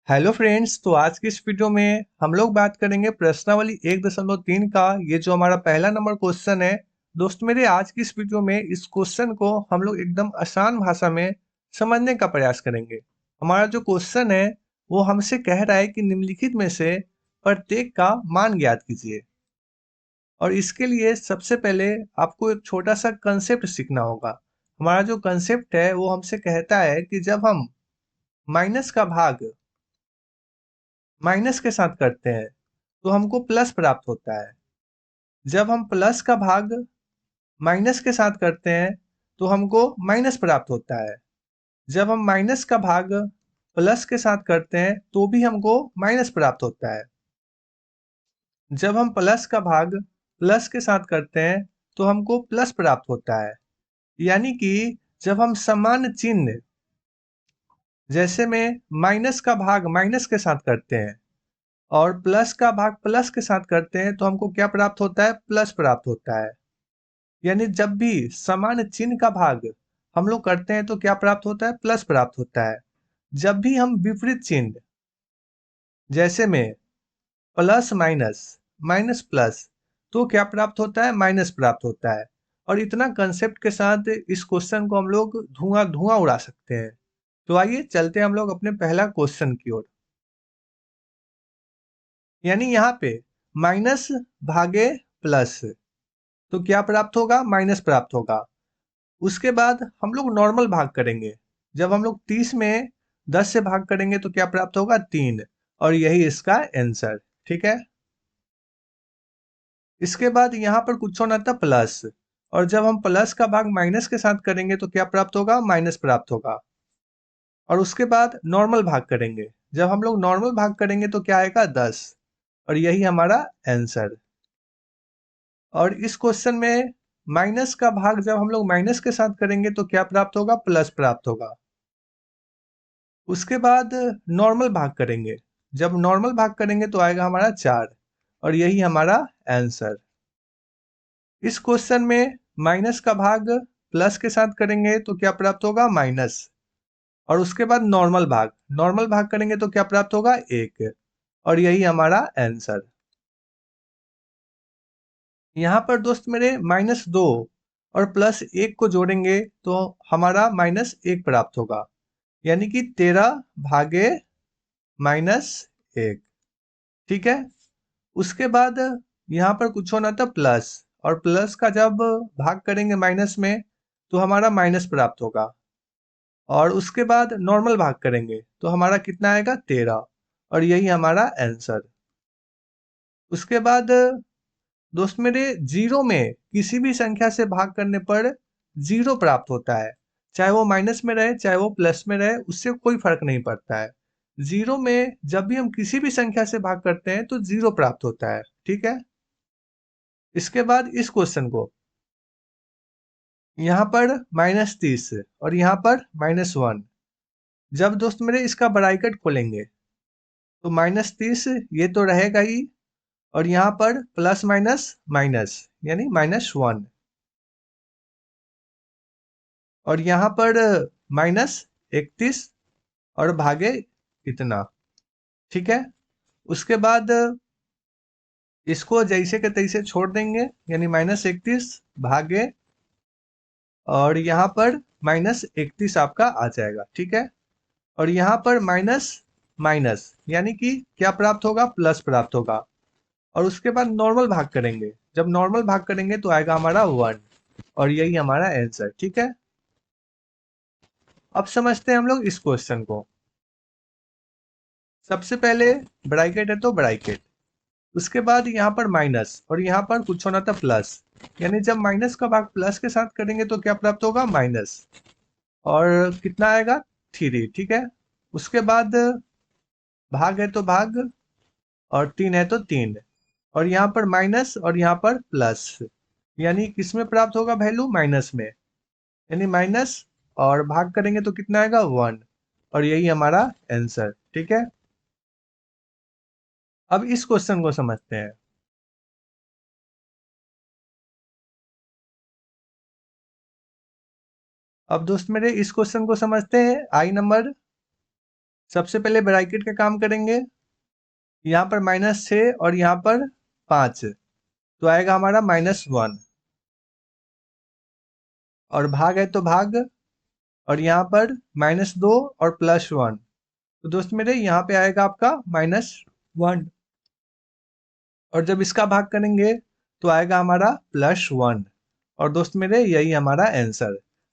Hello friends. तो आज की इस वीडियो में हम लोग बात करेंगे प्रश्नावली 1.3 का ये जो हमारा पहला नंबर क्वेश्चन है। दोस्त मेरे, आज की इस वीडियो में इस क्वेश्चन को हम लोग एकदम आसान भाषा में समझने का प्रयास करेंगे। हमारा जो क्वेश्चन है वो हमसे कह रहा है कि निम्नलिखित में से प्रत्येक का मान ज्ञात कीजिए। और इसके लिए सबसे पहले आपको एक छोटा सा कंसेप्ट सीखना होगा। हमारा जो कंसेप्ट है वो हमसे कहता है कि जब हम माइनस का भाग माइनस के साथ करते हैं तो हमको प्लस प्राप्त होता है। जब हम प्लस का भाग माइनस के साथ करते हैं तो हमको माइनस प्राप्त होता है। जब हम माइनस का भाग प्लस के साथ करते हैं तो भी हमको माइनस प्राप्त होता है। जब हम प्लस का भाग प्लस के साथ करते हैं तो हमको प्लस प्राप्त होता है। यानी कि जब हम समान चिन्ह, जैसे में माइनस का भाग माइनस के साथ करते हैं और प्लस का भाग प्लस के साथ करते हैं तो हमको क्या प्राप्त होता है? प्लस प्राप्त होता है। यानी जब भी समान चिन्ह का भाग हम लोग करते हैं तो क्या प्राप्त होता है? प्लस प्राप्त होता है। जब भी हम विपरीत चिन्ह, जैसे में प्लस माइनस, माइनस प्लस, तो क्या प्राप्त होता है? माइनस प्राप्त होता है। और इतना कंसेप्ट के साथ इस क्वेश्चन को हम लोग धुआं धुआं उड़ा सकते हैं। तो आइए चलते हैं हम लोग अपने पहला क्वेश्चन की ओर। यानी यहाँ पे माइनस भागे प्लस, तो क्या प्राप्त होगा? माइनस प्राप्त होगा। उसके बाद हम लोग नॉर्मल भाग करेंगे। जब हम लोग 30 में 10 से भाग करेंगे तो क्या प्राप्त होगा? 3। और यही इसका आंसर। ठीक है। इसके बाद यहाँ पर कुछ होना था प्लस, और जब हम प्लस का भाग माइनस के साथ करेंगे तो क्या प्राप्त होगा? माइनस प्राप्त होगा। और उसके बाद नॉर्मल भाग करेंगे। जब हम लोग नॉर्मल भाग करेंगे तो क्या आएगा? 10। और यही हमारा आंसर। और इस क्वेश्चन में माइनस का भाग जब हम लोग माइनस के साथ करेंगे तो क्या प्राप्त होगा? प्लस प्राप्त होगा। उसके बाद नॉर्मल भाग करेंगे। जब नॉर्मल भाग करेंगे तो आएगा हमारा 4। और यही हमारा आंसर। इस क्वेश्चन में माइनस का भाग प्लस के साथ करेंगे तो क्या प्राप्त होगा? माइनस। और उसके बाद नॉर्मल भाग करेंगे तो क्या प्राप्त होगा? 1। और यही हमारा आंसर। यहाँ पर दोस्त मेरे -2 और +1 को जोड़ेंगे तो हमारा -1 प्राप्त होगा। यानी कि 13 भागे -1। ठीक है। उसके बाद यहाँ पर कुछ होना था प्लस, और प्लस का जब भाग करेंगे माइनस में तो हमारा माइनस प्राप्त होगा। और उसके बाद नॉर्मल भाग करेंगे तो हमारा कितना आएगा? 13। और यही हमारा आंसर। उसके बाद दोस्त मेरे, जीरो में किसी भी संख्या से भाग करने पर जीरो प्राप्त होता है। चाहे वो माइनस में रहे चाहे वो प्लस में रहे, उससे कोई फर्क नहीं पड़ता है। जीरो में जब भी हम किसी भी संख्या से भाग करते हैं तो जीरो प्राप्त होता है। ठीक है। इसके बाद इस क्वेश्चन को, यहाँ पर -30 और यहाँ पर -1, जब दोस्त मेरे इसका ब्रैकेट खोलेंगे तो -30 ये तो रहेगा ही, और यहाँ पर प्लस माइनस माइनस यानी -1, और यहाँ पर -31 और भागे इतना। ठीक है। उसके बाद इसको जैसे के तैसे छोड़ देंगे, यानी -31 भागे, और यहाँ पर -31 आपका आ जाएगा। ठीक है। और यहाँ पर माइनस माइनस यानी कि क्या प्राप्त होगा? प्लस प्राप्त होगा। और उसके बाद नॉर्मल भाग करेंगे। जब नॉर्मल भाग करेंगे तो आएगा हमारा 1। और यही हमारा आंसर। ठीक है। अब समझते हैं हम लोग इस क्वेश्चन को। सबसे पहले ब्रैकेट है तो ब्रैकेट, उसके बाद यहाँ पर माइनस और यहाँ पर कुछ होना था प्लस। यानी जब माइनस का भाग प्लस के साथ करेंगे तो क्या प्राप्त होगा? माइनस। और कितना आएगा? 3। ठीक है। उसके बाद भाग है तो भाग, और 3 है तो 3, और यहाँ पर माइनस और यहाँ पर प्लस, यानी किसमें प्राप्त होगा वैल्यू? माइनस में। यानी माइनस, और भाग करेंगे तो कितना आएगा? 1। और यही हमारा आंसर। ठीक है। अब इस क्वेश्चन को समझते हैं। अब दोस्त मेरे इस क्वेश्चन को समझते हैं। आई नंबर सबसे पहले ब्रैकेट का काम करेंगे। यहाँ पर -6 और यहाँ पर 5, तो आएगा हमारा -1, और भाग है तो भाग, और यहाँ पर -2 और +1, तो दोस्त मेरे यहाँ पे आएगा आपका -1, और जब इसका भाग करेंगे तो आएगा हमारा +1, और दोस्त मेरे यही हमारा आंसर।